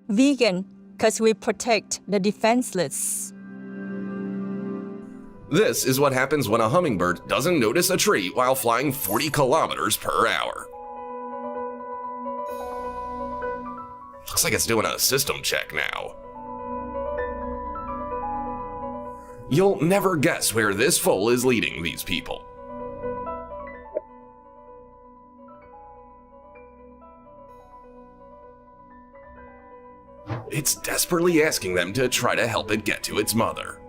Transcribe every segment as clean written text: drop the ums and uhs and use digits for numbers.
Vegan, because we protect the defenseless. This is what happens when a hummingbird doesn't notice a tree while flying 40 kilometers per hour. Looks like it's doing a system check now. You'll never guess where this foal is leading these people. It's desperately asking them to try to help it get to its mother.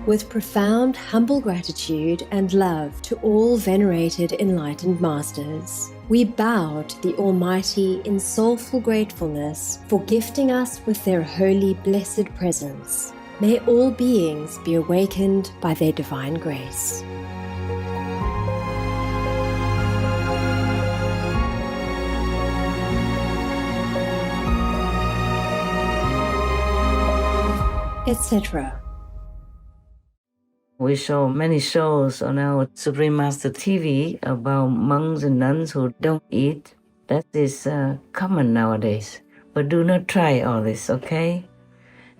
With profound, humble gratitude and love to all venerated enlightened masters, we bow to the Almighty in soulful gratefulness for gifting us with their holy, blessed presence. May all beings be awakened by their divine grace. Etc. We show many shows on our Supreme Master TV about monks and nuns who don't eat. That is common nowadays. But do not try all this, okay?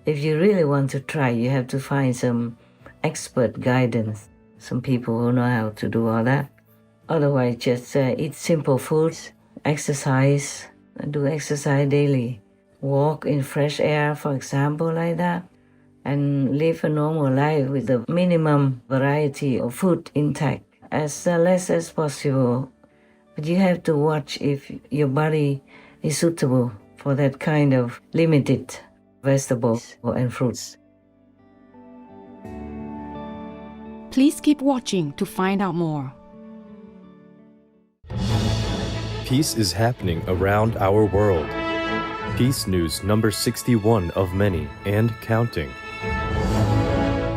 If you really want to try, you have to find some expert guidance, some people who know how to do all that. Otherwise, just eat simple foods, exercise, do exercise daily. Walk in fresh air, for example, like that. And live a normal life with the minimum variety of food intake, as less as possible. But you have to watch if your body is suitable for that kind of limited vegetables and fruits. Please keep watching to find out more. Peace is happening around our world. Peace News number 61 of many and counting.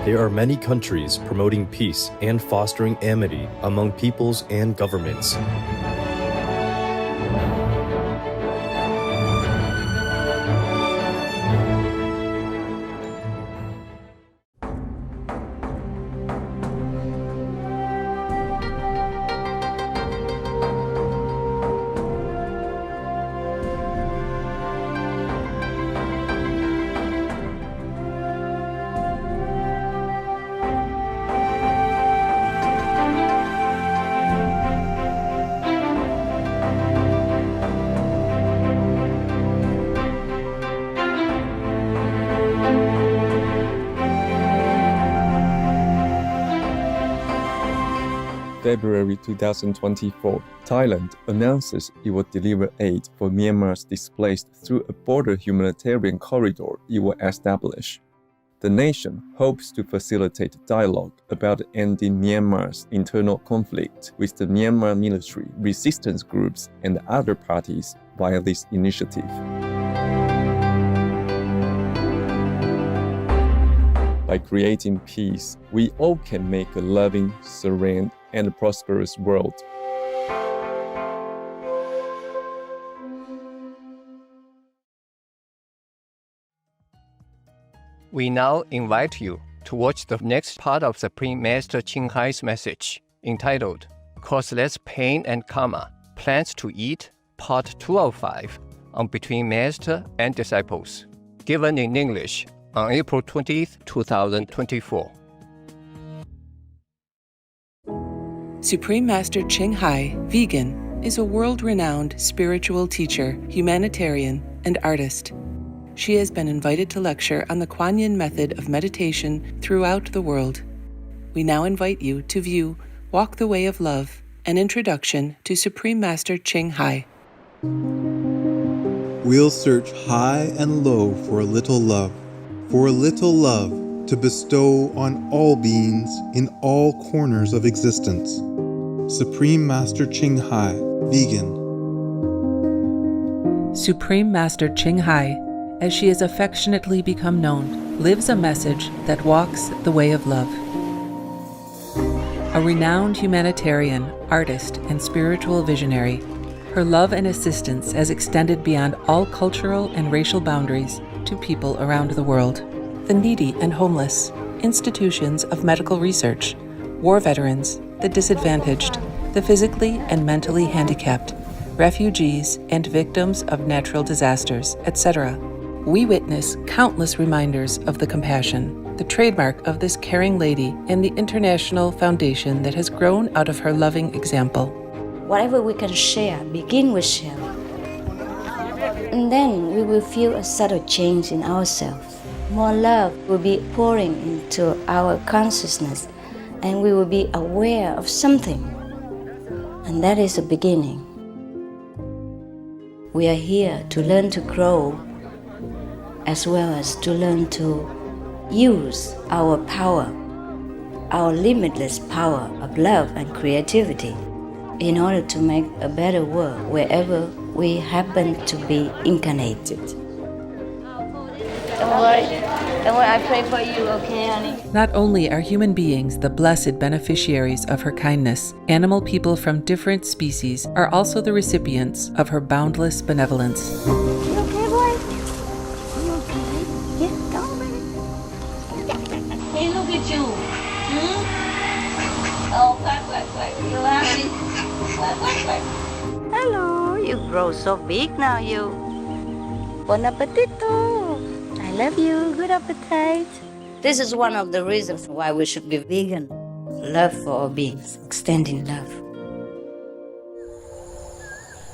There are many countries promoting peace and fostering amity among peoples and governments. February 2024, Thailand announces it will deliver aid for Myanmar's displaced through a border humanitarian corridor it will establish. The nation hopes to facilitate dialogue about ending Myanmar's internal conflict with the Myanmar military, resistance groups, and other parties via this initiative. By creating peace, we all can make a loving, serene, and prosperous world. We now invite you to watch the next part of Supreme Master Ching Hai's message, entitled Cause Less Pain and Karma, Plans to Eat, Part 205, on Between Master and Disciples, given in English on April 20th, 2024. Supreme Master Ching Hai, vegan, is a world-renowned spiritual teacher, humanitarian, and artist. She has been invited to lecture on the Kuan Yin method of meditation throughout the world. We now invite you to view Walk the Way of Love, an introduction to Supreme Master Ching Hai. We'll search high and low for a little love to bestow on all beings in all corners of existence. Supreme Master Ching Hai, vegan. Supreme Master Ching Hai, as she has affectionately become known, lives a message that walks the way of love. A renowned humanitarian, artist, and spiritual visionary, her love and assistance has extended beyond all cultural and racial boundaries to people around the world. The needy and homeless, institutions of medical research, war veterans, the disadvantaged, the physically and mentally handicapped, refugees, and victims of natural disasters, etc. We witness countless reminders of the compassion, the trademark of this caring lady, and the international foundation that has grown out of her loving example. Whatever we can share, begin with sharing. And then we will feel a subtle change in ourselves. More love will be pouring into our consciousness, and we will be aware of something. And that is the beginning. We are here to learn to grow, as well as to learn to use our power, our limitless power of love and creativity, in order to make a better world wherever we happen to be incarnated. Don't worry, I pray for you, okay, honey? Not only are human beings the blessed beneficiaries of her kindness, animal people from different species are also the recipients of her boundless benevolence. You okay, boy? You okay? Yeah, come on, baby. Hey, look at you. Oh, quack. You happy? Quack. Hello, you grow so big now, you. Bon appetito. I love you. Good appetite. This is one of the reasons why we should be vegan. Love for all beings, extending love.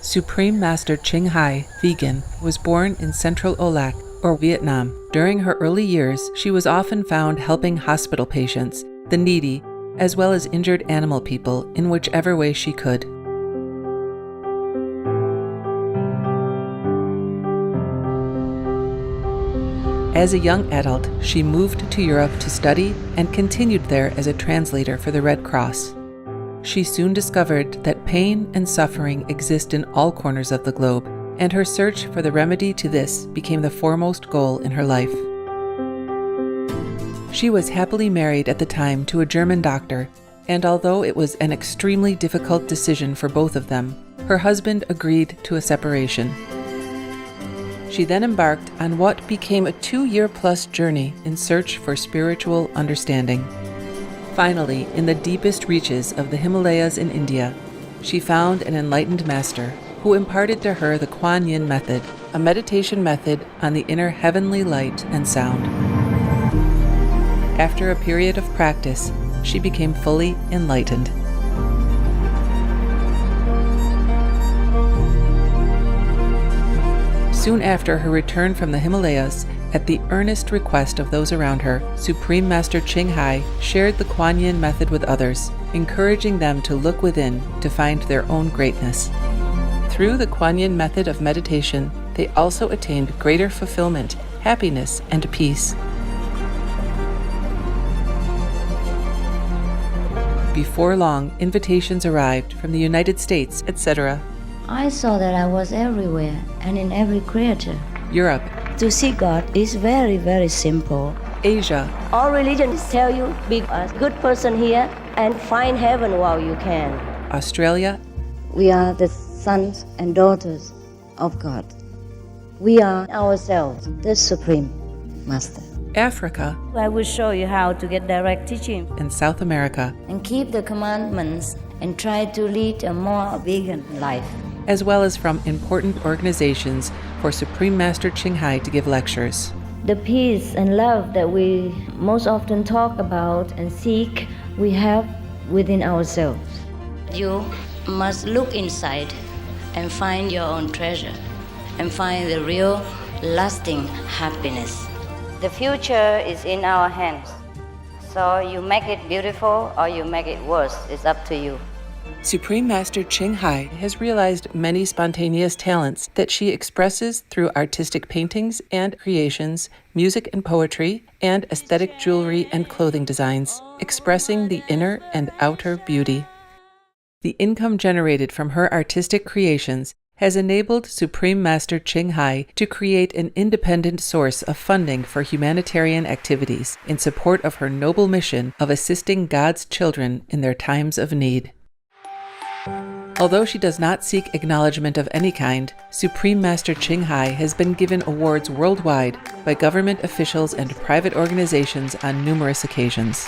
Supreme Master Ching Hai, vegan, was born in Central Olac, or Vietnam. During her early years, she was often found helping hospital patients, the needy, as well as injured animal people in whichever way she could. As a young adult, she moved to Europe to study and continued there as a translator for the Red Cross. She soon discovered that pain and suffering exist in all corners of the globe, and her search for the remedy to this became the foremost goal in her life. She was happily married at the time to a German doctor, and although it was an extremely difficult decision for both of them, her husband agreed to a separation. She then embarked on what became a 2-year-plus journey in search for spiritual understanding. Finally, in the deepest reaches of the Himalayas in India, she found an enlightened master who imparted to her the Kuan Yin method, a meditation method on the inner heavenly light and sound. After a period of practice, she became fully enlightened. Soon after her return from the Himalayas, at the earnest request of those around her, Supreme Master Ching Hai shared the Kuan Yin method with others, encouraging them to look within to find their own greatness. Through the Kuan Yin method of meditation, they also attained greater fulfillment, happiness, and peace. Before long, invitations arrived from the United States, etc. I saw that I was everywhere and in every creature. Europe. To see God is very, very simple. Asia. All religions tell you, be a good person here and find heaven while you can. Australia. We are the sons and daughters of God. We are ourselves, the Supreme Master. Africa. I will show you how to get direct teaching. And South America. And keep the commandments and try to lead a more vegan life. As well as from important organizations for Supreme Master Ching Hai to give lectures. The peace and love that we most often talk about and seek, we have within ourselves. You must look inside and find your own treasure and find the real, lasting happiness. The future is in our hands. So you make it beautiful or you make it worse. It's up to you. Supreme Master Ching Hai has realized many spontaneous talents that she expresses through artistic paintings and creations, music and poetry, and aesthetic jewelry and clothing designs, expressing the inner and outer beauty. The income generated from her artistic creations has enabled Supreme Master Ching Hai to create an independent source of funding for humanitarian activities in support of her noble mission of assisting God's children in their times of need. Although she does not seek acknowledgement of any kind, Supreme Master Ching Hai has been given awards worldwide by government officials and private organizations on numerous occasions.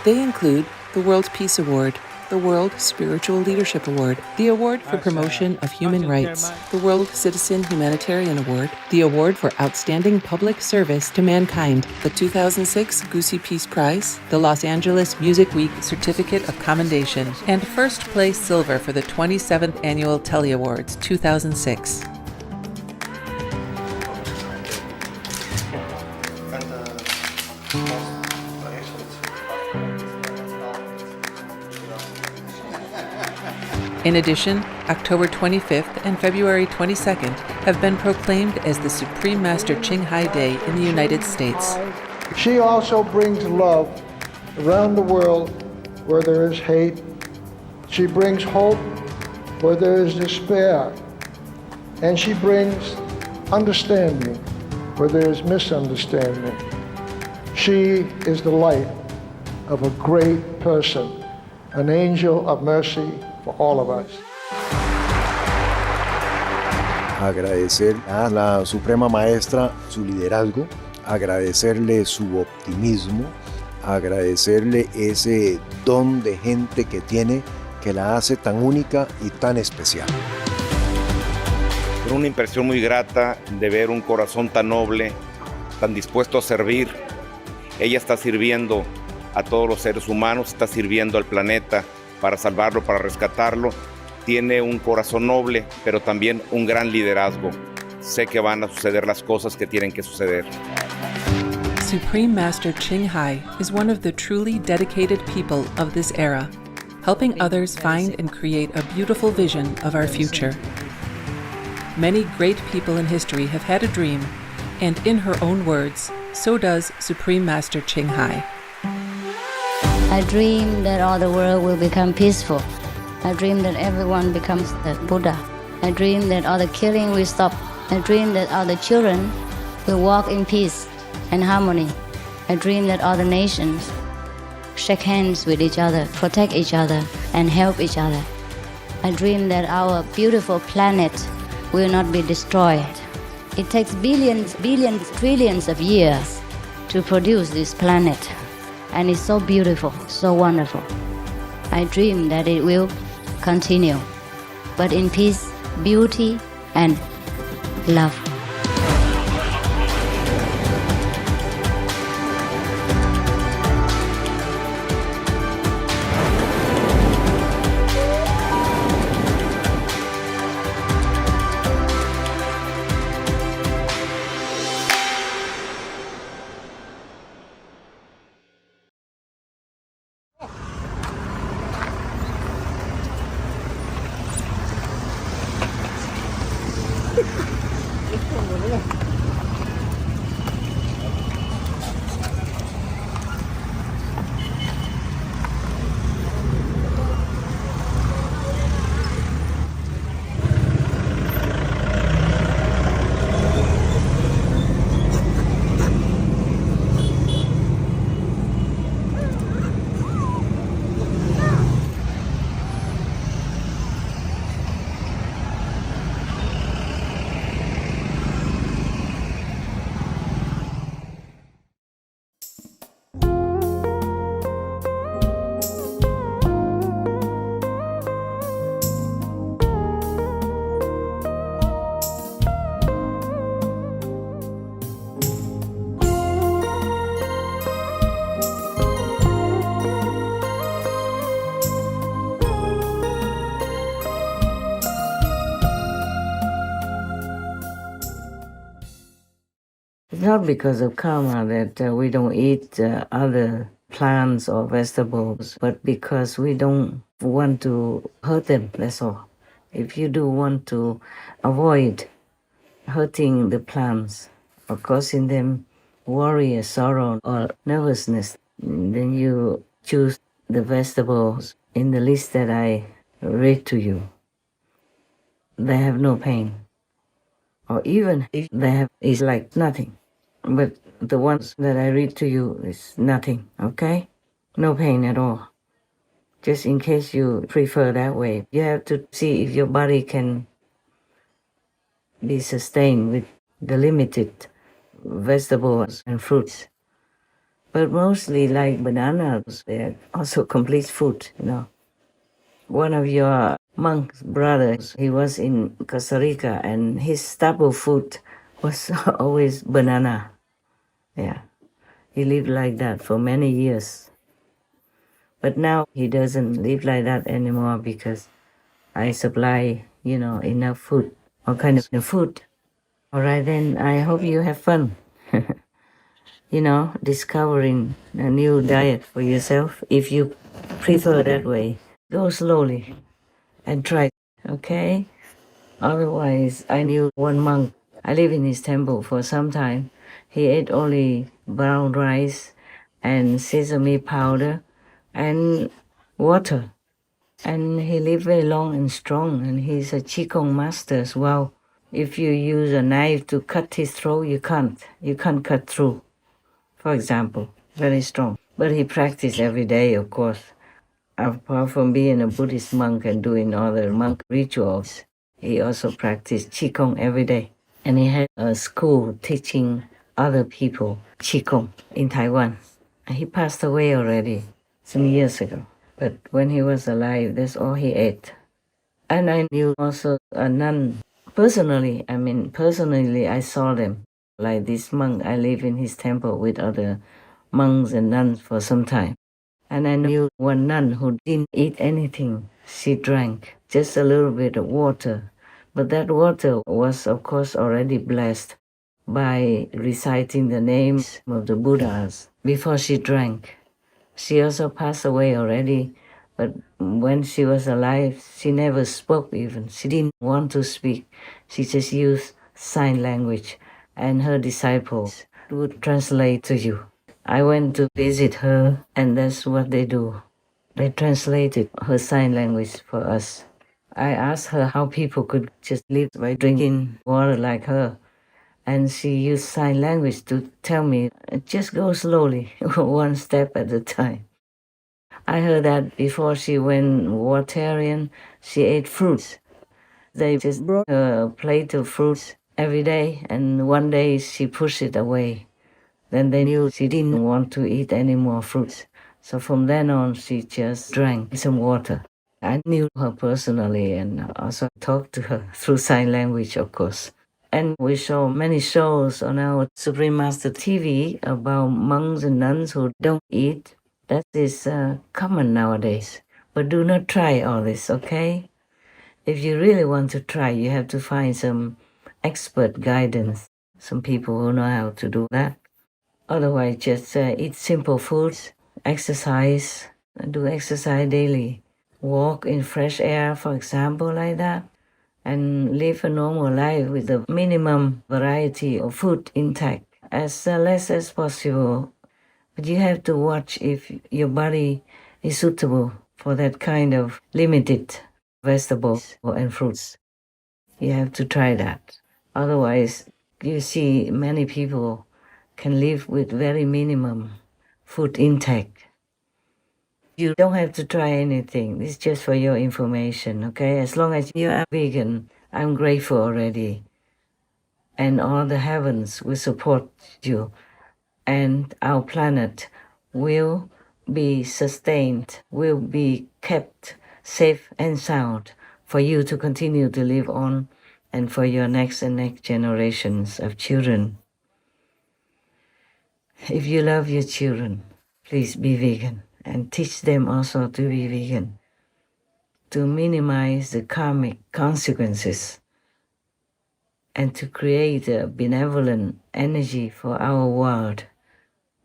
They include the World Peace Award, the World Spiritual Leadership Award, the Award for Promotion of Human Rights, the World Citizen Humanitarian Award, the Award for Outstanding Public Service to Mankind, the 2006 Goosey Peace Prize, the Los Angeles Music Week Certificate of Commendation, and first place silver for the 27th Annual Telly Awards 2006. In addition, October 25th and February 22nd have been proclaimed as the Supreme Master Ching Hai Day in the United States. She also brings love around the world where there is hate. She brings hope where there is despair. And she brings understanding where there is misunderstanding. She is the light of a great person, an angel of mercy for all of us. Agradecer a la Suprema Maestra su liderazgo, agradecerle su optimismo, agradecerle ese don de gente que tiene que la hace tan única y tan especial. Fue una impresión muy grata de ver un corazón tan noble, tan dispuesto a servir. Ella está sirviendo a todos los seres humanos, está sirviendo al planeta para salvarlo, para rescatarlo. Tiene un corazón noble, pero también un gran liderazgo. Sé que van a suceder las cosas que tienen que suceder. Supreme Master Ching Hai is one of the truly dedicated people of this era, helping others find and create a beautiful vision of our future. Many great people in history have had a dream, and in her own words, so does Supreme Master Ching Hai. I dream that all the world will become peaceful. I dream that everyone becomes the Buddha. I dream that all the killing will stop. I dream that all the children will walk in peace and harmony. I dream that all the nations shake hands with each other, protect each other, and help each other. I dream that our beautiful planet will not be destroyed. It takes billions, trillions of years to produce this planet. And it's so beautiful, so wonderful. I dream that it will continue, but in peace, beauty, and love. It's not because of karma that we don't eat other plants or vegetables, but because we don't want to hurt them, that's all. If you do want to avoid hurting the plants or causing them worry or sorrow or nervousness, then you choose the vegetables in the list that I read to you, they have no pain. Or even if they have, it's like nothing. But the ones that I read to you is nothing, okay? No pain at all. Just in case you prefer that way, you have to see if your body can be sustained with the limited vegetables and fruits. But mostly like bananas, they're also complete food, you know. One of your monk's brothers, he was in Costa Rica and his staple food was always banana. Yeah, he lived like that for many years. But now he doesn't live like that anymore because I supply, enough food, all kind of food. All right, then I hope you have fun, discovering a new diet for yourself. If you prefer that way, go slowly and try, okay? Otherwise, I knew one monk. I lived in his temple for some time. He ate only brown rice and sesame powder and water. And he lived very long and strong, and he's a Qigong master as well. If you use a knife to cut his throat, you can't. You can't cut through, for example. Very strong. But he practiced every day, of course. Apart from being a Buddhist monk and doing other monk rituals, he also practiced Qigong every day. And he had a school teaching other people Qigong in Taiwan. He passed away already some years ago. But when he was alive, that's all he ate. And I knew also a nun. Personally, I saw them. Like this monk, I live in his temple with other monks and nuns for some time. And I knew one nun who didn't eat anything. She drank just a little bit of water. But that water was, of course, already blessed by reciting the names of the Buddhas before she drank. She also passed away already, but when she was alive, she never spoke even. She didn't want to speak. She just used sign language, and her disciples would translate to you. I went to visit her, and that's what they do. They translated her sign language for us. I asked her how people could just live by drinking water like her. And she used sign language to tell me, just go slowly, one step at a time. I heard that before she went vegetarian, she ate fruits. They just brought her a plate of fruits every day, and one day she pushed it away. Then they knew she didn't want to eat any more fruits. So from then on, she just drank some water. I knew her personally and also talked to her through sign language, of course. And we saw many shows on our Supreme Master TV about monks and nuns who don't eat. That is common nowadays. But do not try all this, okay? If you really want to try, you have to find some expert guidance, some people who know how to do that. Otherwise, just eat simple foods, exercise, do exercise daily. Walk in fresh air, for example, like that. And live a normal life with a minimum variety of food intake, as less as possible. But you have to watch if your body is suitable for that kind of limited vegetables and fruits. You have to try that. Otherwise, you see many people can live with very minimum food intake. You don't have to try anything. It's just for your information, okay? As long as you are vegan, I'm grateful already. And all the heavens will support you. And our planet will be sustained, will be kept safe and sound for you to continue to live on and for your next and next generations of children. If you love your children, please be vegan. And teach them also to be vegan, to minimize the karmic consequences, and to create a benevolent energy for our world.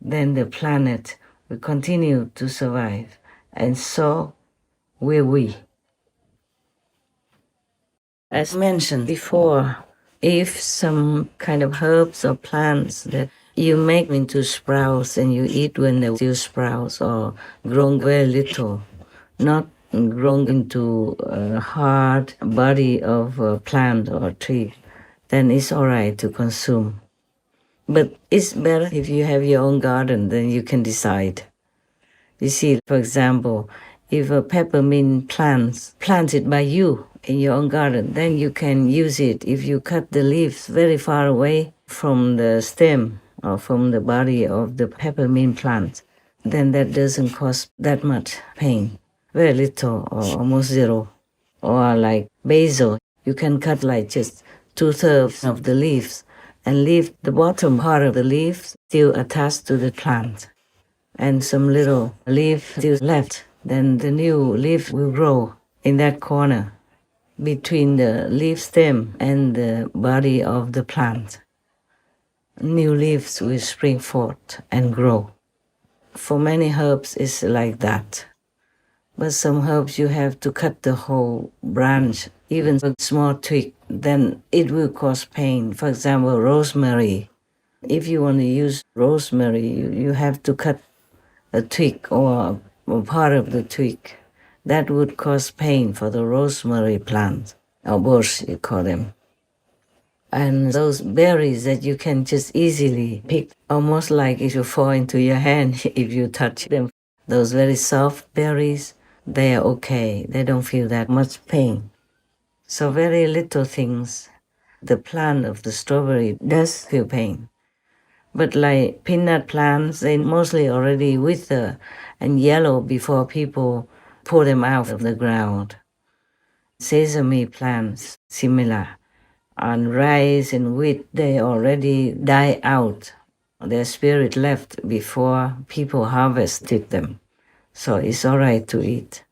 Then the planet will continue to survive, and so will we. As mentioned before, if some kind of herbs or plants that you make into sprouts and you eat when they're still sprouts or grown very little, not grown into a hard body of a plant or tree, then it's all right to consume. But it's better if you have your own garden, then you can decide. You see, for example, if a peppermint planted by you in your own garden, then you can use it if you cut the leaves very far away from the stem or from the body of the peppermint plant. Then that doesn't cause that much pain, very little or almost zero. Or like basil, you can cut like just 2/3 of the leaves and leave the bottom part of the leaves still attached to the plant. And some little leaf still left, then the new leaf will grow in that corner between the leaf stem and the body of the plant. New leaves will spring forth and grow. For many herbs, it's like that. But some herbs you have to cut the whole branch, even a small twig, then it will cause pain. For example, rosemary. If you want to use rosemary, you have to cut a twig or a part of the twig. That would cause pain for the rosemary plant, or bush, you call them. And those berries that you can just easily pick, almost like it will fall into your hand if you touch them. Those very soft berries, they are okay. They don't feel that much pain. So very little things. The plant of the strawberry does feel pain. But like peanut plants, they mostly already wither and yellow before people pull them out of the ground. Sesame plants, similar. And rice and wheat, they already die out. Their spirit left before people harvested them. So it's all right to eat.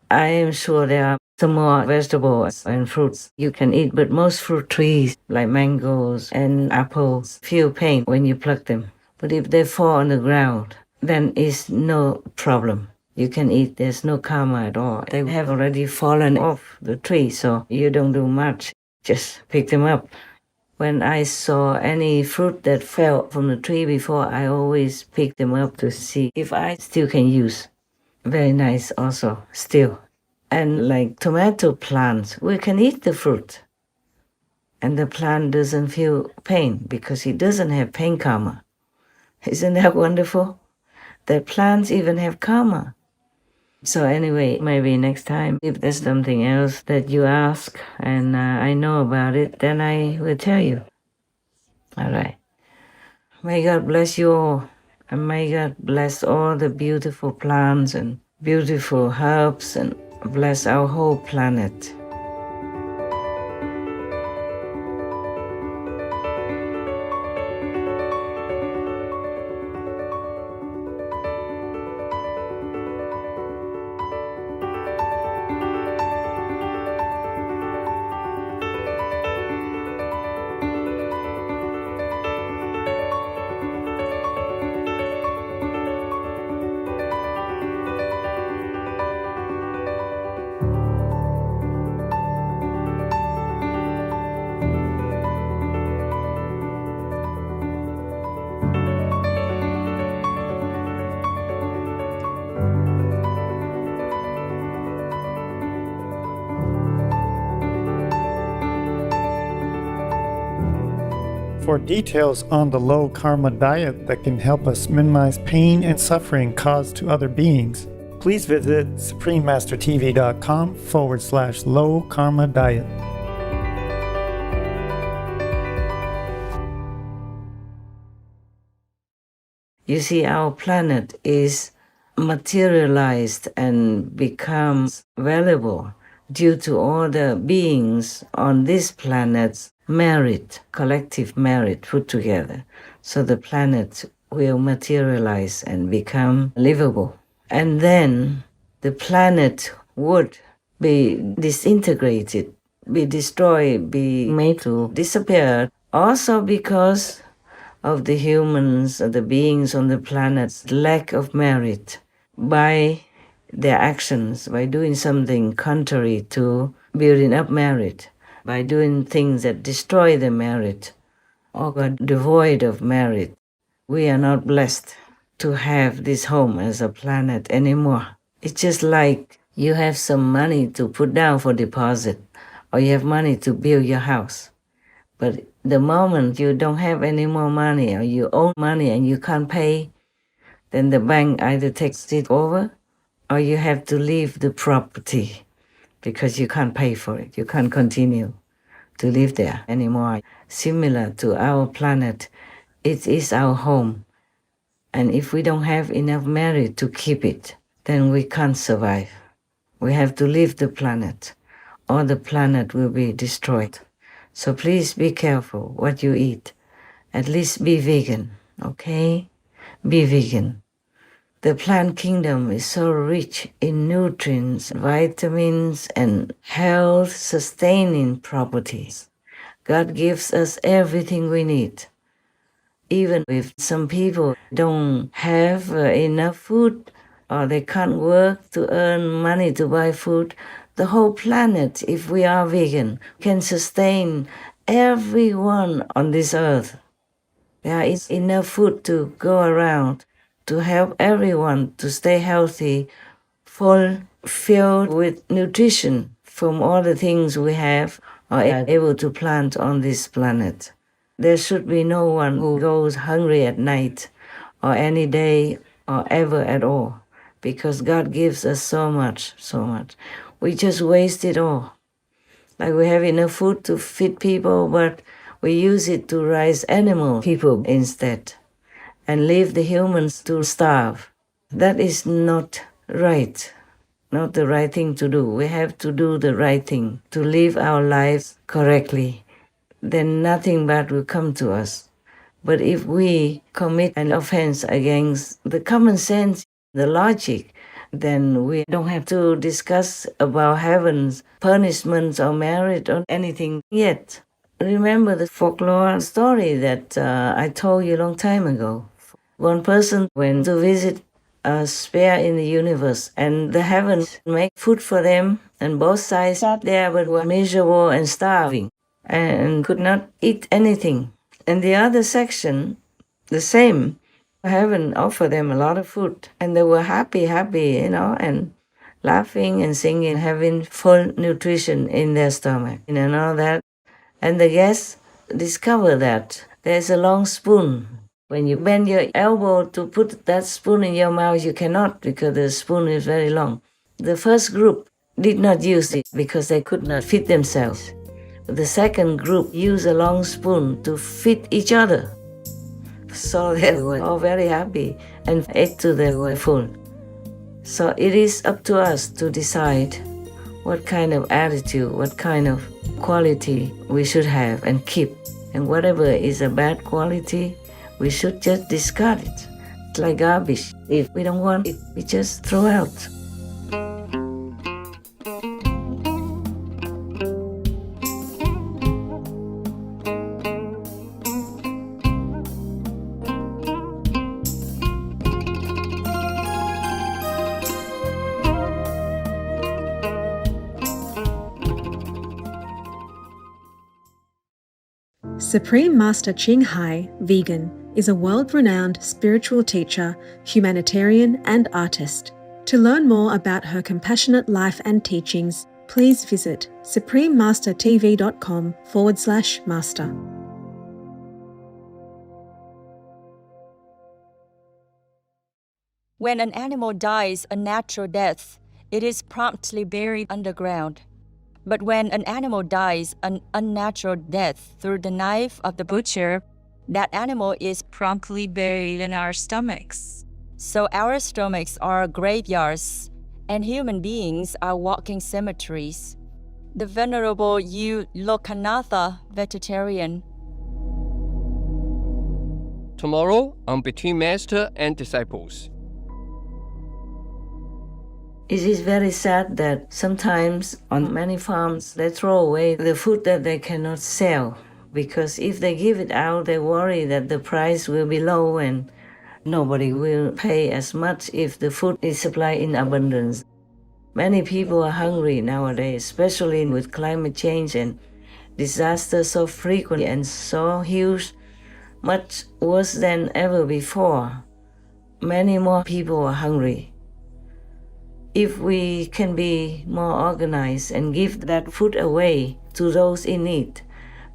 I am sure there are some more vegetables and fruits you can eat, but most fruit trees, like mangoes and apples, feel pain when you pluck them. But if they fall on the ground, then it's no problem. You can eat, there's no karma at all. They have already fallen off the tree, so you don't do much. Just pick them up. When I saw any fruit that fell from the tree before, I always pick them up to see if I still can use. Very nice also, still. And like tomato plants, we can eat the fruit. And the plant doesn't feel pain because it doesn't have pain karma. Isn't that wonderful? That plants even have karma. So anyway, maybe next time, if there's something else that you ask and I know about it, then I will tell you. All right. May God bless you all. And may God bless all the beautiful plants and beautiful herbs and bless our whole planet. For details on the low karma diet that can help us minimize pain and suffering caused to other beings, please visit suprememastertv.com/low karma diet. You see, our planet is materialized and becomes valuable due to all the beings on this planet's merit, collective merit put together. So the planet will materialize and become livable. And then the planet would be disintegrated, be destroyed, be made to disappear, also because of the humans, the beings on the planet's lack of merit by their actions, by doing something contrary to building up merit, by doing things that destroy the merit or are devoid of merit. We are not blessed to have this home as a planet anymore. It's just like You have some money to put down for deposit, or you have money to build your house. But the moment you don't have any more money, or you owe money and you can't pay, then the bank either takes it over or you have to leave the property because you can't pay for it. You can't continue to live there anymore. Similar to our planet, it is our home. And if we don't have enough merit to keep it, then we can't survive. We have to leave the planet, or the planet will be destroyed. So please be careful what you eat. At least be vegan, okay? Be vegan. The plant kingdom is so rich in nutrients, vitamins, and health-sustaining properties. God gives us everything we need. Even if some people don't have enough food or they can't work to earn money to buy food, the whole planet, if we are vegan, can sustain everyone on this earth. There is enough food to go around to help everyone to stay healthy, full, filled with nutrition from all the things we have or are able to plant on this planet. There should be no one who goes hungry at night or any day or ever at all, because God gives us so much, so much. We just waste it all. Like we have enough food to feed people, but we use it to raise animal people instead and leave the humans to starve. That is not right, not the right thing to do. We have to do the right thing, to live our lives correctly. Then nothing bad will come to us. But if we commit an offense against the common sense, the logic, then we don't have to discuss about heaven's punishments or merit or anything yet. Remember the folklore story that I told you a long time ago. One person went to visit a sphere in the universe, and the heavens make food for them, and both sides sat there but were miserable and starving and could not eat anything. And the other section, the same, heaven offered them a lot of food, and they were happy, and laughing and singing, having full nutrition in their stomach, and all that. And the guests discovered that there's a long spoon. When you bend your elbow to put that spoon in your mouth, you cannot because the spoon is very long. The first group did not use it because they could not feed themselves. The second group used a long spoon to feed each other. So they were all very happy and ate till they were full. So it is up to us to decide what kind of attitude, what kind of quality we should have and keep. And whatever is a bad quality, we should just discard it. It's like garbage. If we don't want it, we just throw out. Supreme Master Ching Hai, vegan, is a world-renowned spiritual teacher, humanitarian, and artist. To learn more about her compassionate life and teachings, please visit suprememastertv.com/master. When an animal dies a natural death, it is promptly buried underground. But when an animal dies an unnatural death through the knife of the butcher, that animal is promptly buried in our stomachs. So our stomachs are graveyards, and human beings are walking cemeteries. The Venerable U. Lokanatha, vegetarian. Tomorrow on Between Master and Disciples. It is very sad that sometimes on many farms they throw away the food that they cannot sell, because if they give it out, they worry that the price will be low and nobody will pay as much if the food is supplied in abundance. Many people are hungry nowadays, especially with climate change and disasters so frequent and so huge, much worse than ever before. Many more people are hungry. If we can be more organized and give that food away to those in need,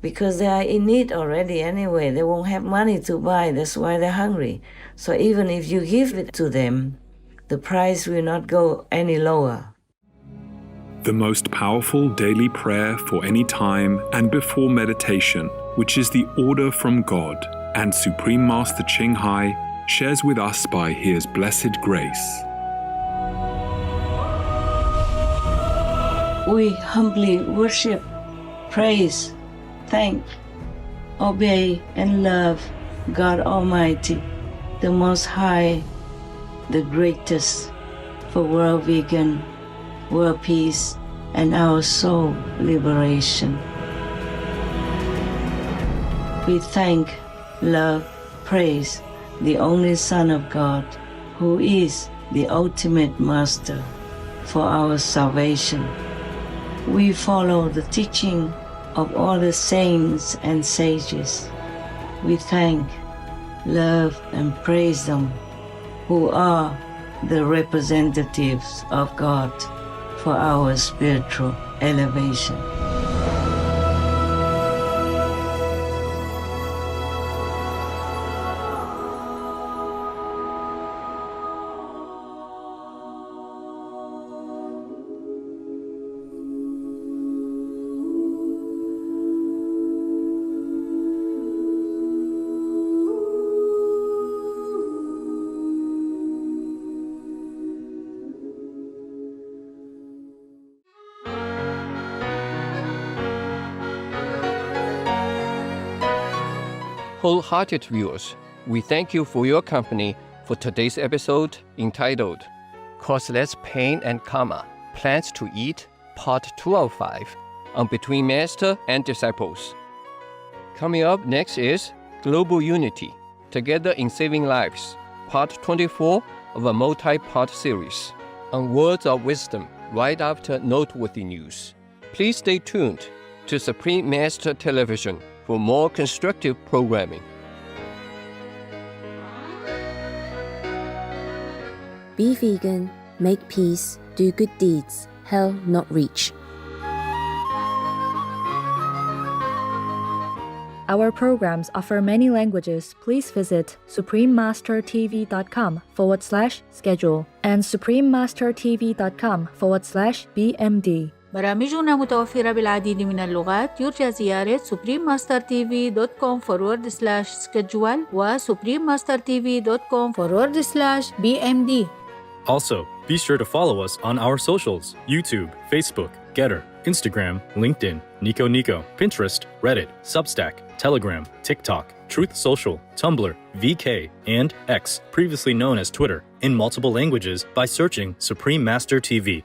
because they are in need already anyway, they won't have money to buy, that's why they're hungry. So even if you give it to them, the price will not go any lower. The most powerful daily prayer for any time and before meditation, which is the order from God, and Supreme Master Ching Hai shares with us by His blessed grace. We humbly worship, praise, thank, obey, and love God Almighty, the Most High, the greatest, for world vegan, world peace, and our soul liberation. We thank, love, praise the only Son of God, who is the ultimate Master for our salvation. We follow the teaching of all the saints and sages. We thank, love, and praise them, who are the representatives of God for our spiritual elevation. Wholehearted viewers, we thank you for your company for today's episode entitled Cause Less Pain and Karma, Plants to Eat, Part 205 on Between Master and Disciples. Coming up next is Global Unity, Together in Saving Lives, Part 24 of a multi-part series on Words of Wisdom right after noteworthy news. Please stay tuned to Supreme Master Television for more constructive programming. Be vegan, make peace, do good deeds, hell not reach. Our programs offer many languages. Please visit suprememastertv.com/schedule and suprememastertv.com/BMD. برامجنا متوفرة بالعديد من اللغات. يرجى زيارة suprememastertv.com/schedule و suprememastertv.com/BMD. Also, be sure to follow us on our socials: YouTube, Facebook, Getter, Instagram, LinkedIn, Nico, Pinterest, Reddit, Substack, Telegram, TikTok, Truth Social, Tumblr, VK, and X, previously known as Twitter, in multiple languages by searching Supreme Master TV.